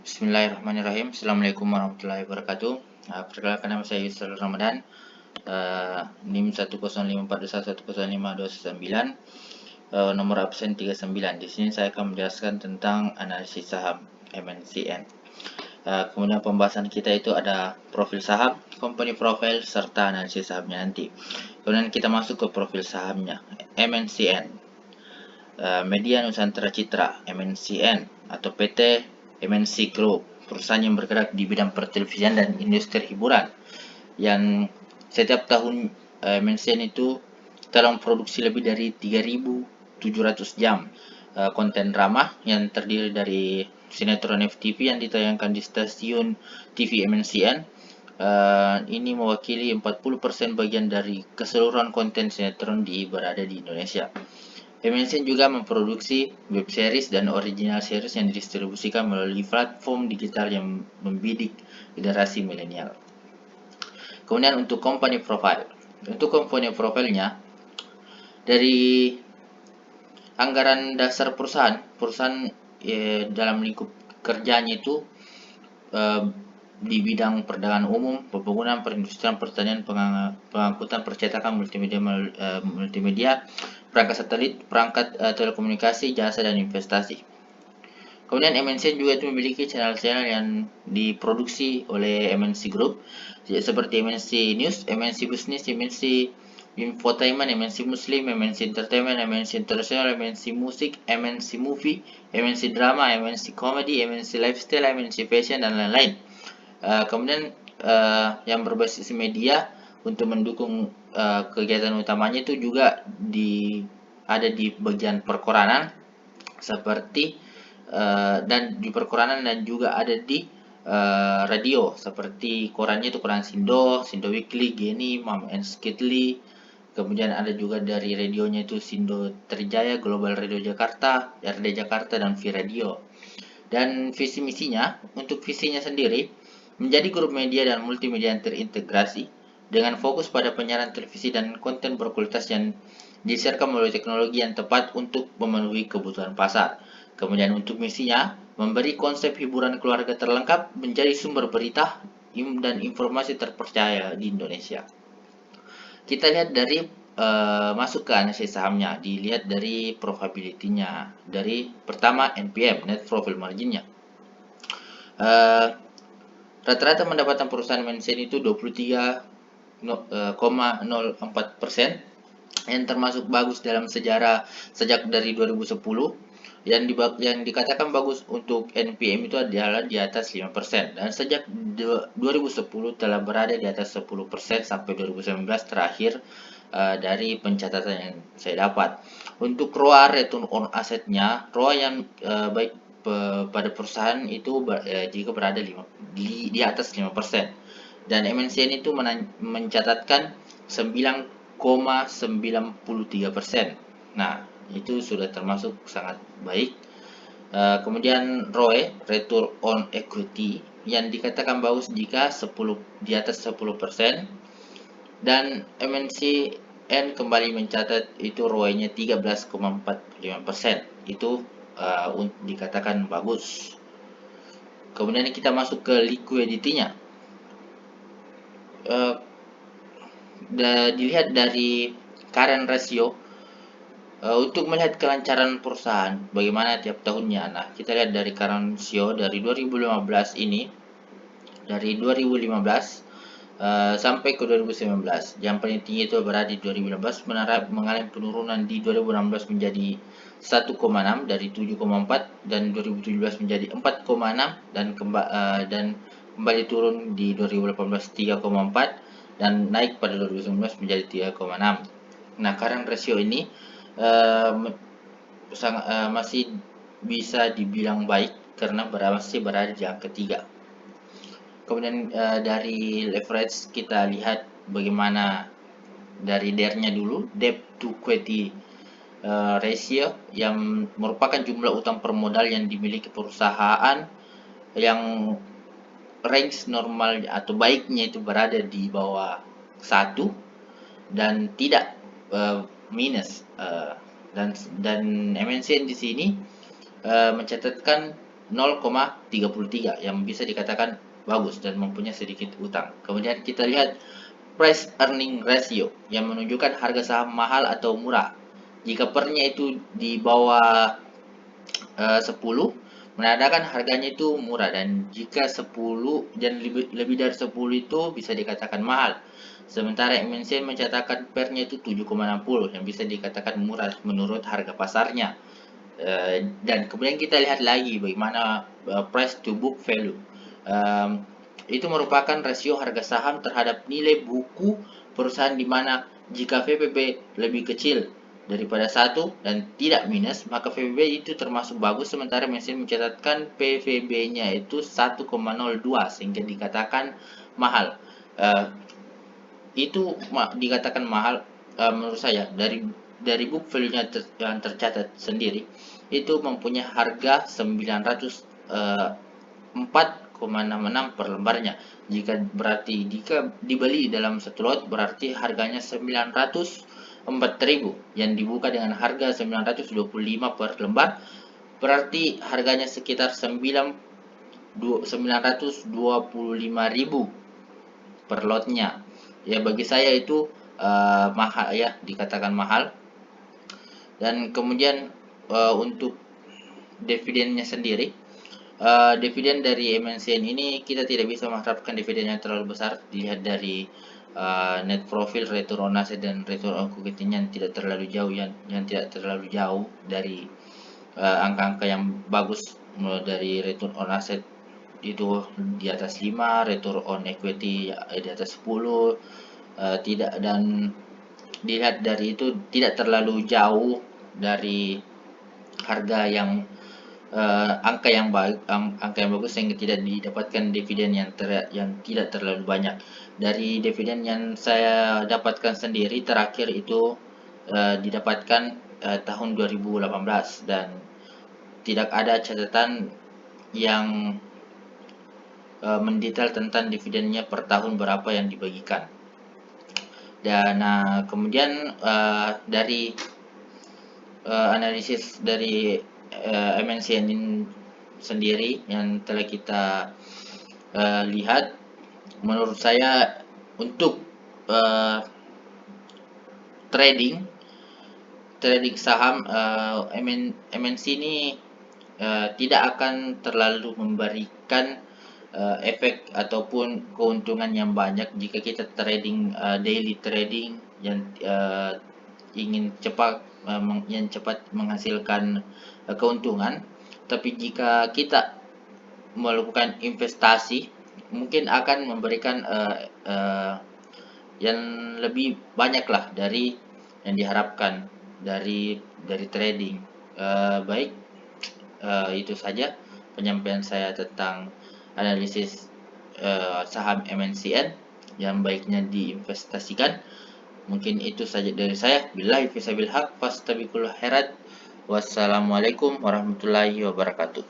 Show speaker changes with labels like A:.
A: Bismillahirrahmanirrahim. Assalamualaikum warahmatullahi wabarakatuh. Perkenalkan, nama saya Yusril Ramadan. NIM 10542110529. Nomor absen 39. Di sini saya akan menjelaskan tentang analisis saham MNCN. Kemudian pembahasan kita itu ada profil saham, company profile, serta analisis sahamnya nanti. Kemudian kita masuk ke profil sahamnya. MNCN, Media Nusantara Citra, MNCN, atau PT MNC Group, perusahaan yang bergerak di bidang pertelevisian dan industri hiburan, yang setiap tahun MNCN itu telah memproduksi lebih dari 3.700 jam konten drama yang terdiri dari sinetron FTV yang ditayangkan di stasiun TV MNCN. Ini mewakili 40% bagian dari keseluruhan konten sinetron berada di Indonesia. MNCN juga memproduksi web series dan original series yang didistribusikan melalui platform digital yang membidik generasi milenial. Kemudian untuk company profile. Untuk company profile-nya, dari anggaran dasar perusahaan dalam lingkup kerjanya itu di bidang perdagangan umum, pembangunan, perindustrian, pertanian, pengangkutan, percetakan, multimedia, perangkat satelit, perangkat telekomunikasi, jasa, dan investasi. Kemudian MNC juga itu memiliki channel-channel yang diproduksi oleh MNC Group, seperti MNC News, MNC Business, MNC Infotainment, MNC Muslim, MNC Entertainment, MNC International, MNC Musik, MNC Movie, MNC Drama, MNC Comedy, MNC Lifestyle, MNC Fashion, dan lain-lain. Kemudian yang berbasis media untuk mendukung kegiatan utamanya itu juga ada di bagian perkoranan, seperti dan di perkoranan, dan juga ada di radio, seperti korannya itu koran Sindo, Sindo Weekly, Geni, Mom and Skidly. Kemudian ada juga dari radionya itu Sindo Trijaya, Global Radio Jakarta, RD Jakarta, dan V Radio. Dan visi misinya, untuk visinya sendiri, menjadi grup media dan multimedia yang terintegrasi dengan fokus pada penyiaran televisi dan konten berkualitas yang disiarkan melalui teknologi yang tepat untuk memenuhi kebutuhan pasar. Kemudian untuk misinya, memberi konsep hiburan keluarga terlengkap, menjadi sumber berita dan informasi terpercaya di Indonesia. Kita lihat dari masuk ke analisis sahamnya, dilihat dari profitability-nya. Dari pertama NPM, net profit margin-nya. Rata-rata pendapatan perusahaan MNCN itu 23,04%, yang termasuk bagus dalam sejarah sejak dari 2010. Yang dikatakan bagus untuk NPM itu adalah di atas 5%, dan sejak 2010 telah berada di atas 10% sampai 2019 terakhir dari pencatatan yang saya dapat. Untuk ROA, return on asset-nya, ROA yang baik pada perusahaan itu jika berada di atas 5%, dan MNCN itu mencatatkan 9,93%. Nah, itu sudah termasuk sangat baik. Kemudian ROE, return on equity, yang dikatakan bagus jika di atas 10%, dan MNCN kembali mencatat itu ROE-nya 13,45%. Itu dikatakan bagus. Kemudian kita masuk ke liquidity-nya. Dilihat dari current ratio, untuk melihat kelancaran perusahaan bagaimana tiap tahunnya. Nah, kita lihat dari current ratio dari 2015 ini, dari 2015 sampai ke 2019. Yang paling tinggi itu berada di 2015, mengalami penurunan di 2016 menjadi 1,6 dari 7,4, dan 2017 menjadi 4,6, dan kembali turun di 2018 3,4, dan naik pada 2019 menjadi 3,6. Nah, current ratio ini masih bisa dibilang baik karena masih berada di angka 3. Kemudian dari leverage kita lihat bagaimana dari DER-nya dulu, debt to equity ratio, yang merupakan jumlah utang per modal yang dimiliki perusahaan, yang range normal atau baiknya itu berada di bawah 1 dan tidak minus. Dan MNCN di sini mencatatkan 0,33 yang bisa dikatakan bagus dan mempunyai sedikit utang. Kemudian kita lihat price earning ratio yang menunjukkan harga saham mahal atau murah. Jika pernya itu di bawah 10, menandakan harganya itu murah, dan jika 10 dan lebih dari 10 itu bisa dikatakan mahal. Sementara MNC mencatatkan pernya itu 7,60 yang bisa dikatakan murah menurut harga pasarnya. Dan kemudian kita lihat lagi bagaimana price to book value. Itu merupakan rasio harga saham terhadap nilai buku perusahaan, di mana jika VPB lebih kecil daripada 1 dan tidak minus, maka VPB itu termasuk bagus, sementara mesin mencatatkan PVB-nya itu 1,02 sehingga dikatakan mahal. Itu dikatakan mahal menurut saya dari book value-nya yang tercatat sendiri itu mempunyai harga 904,66 per lembarnya. Jika dibeli dalam satu lot, berarti harganya 904.000 yang dibuka dengan harga 925 per lembar, berarti harganya sekitar 925.000 per lotnya. Ya, bagi saya itu mahal ya, dikatakan mahal. Dan kemudian untuk dividennya sendiri, dividen dari MNCN ini kita tidak bisa mengharapkan dividen yang terlalu besar. Dilihat dari net profit, return on asset, dan return on equity yang tidak terlalu jauh, yang tidak terlalu jauh dari angka-angka yang bagus. Mulai dari return on asset itu di atas 5, return on equity di atas 10, tidak, dan dilihat dari itu tidak terlalu jauh dari harga yang angka yang bagus, sehingga tidak didapatkan dividen yang tidak terlalu banyak. Dari dividen yang saya dapatkan sendiri terakhir itu didapatkan tahun 2018, dan tidak ada catatan yang mendetail tentang dividennya per tahun berapa yang dibagikan. Dan kemudian dari analisis dari MNCN sendiri yang telah kita lihat, menurut saya untuk trading saham, MNC ini tidak akan terlalu memberikan efek ataupun keuntungan yang banyak jika kita trading daily trading yang ingin cepat menghasilkan keuntungan. Tapi jika kita melakukan investasi, mungkin akan memberikan yang lebih banyak lah dari yang diharapkan dari trading. Baik, itu saja penyampaian saya tentang analisis saham MNCN yang baiknya diinvestasikan. Mungkin itu saja dari saya. Billahi fisabilillah, fastabiqul khairat. Wassalamualaikum warahmatullahi wabarakatuh.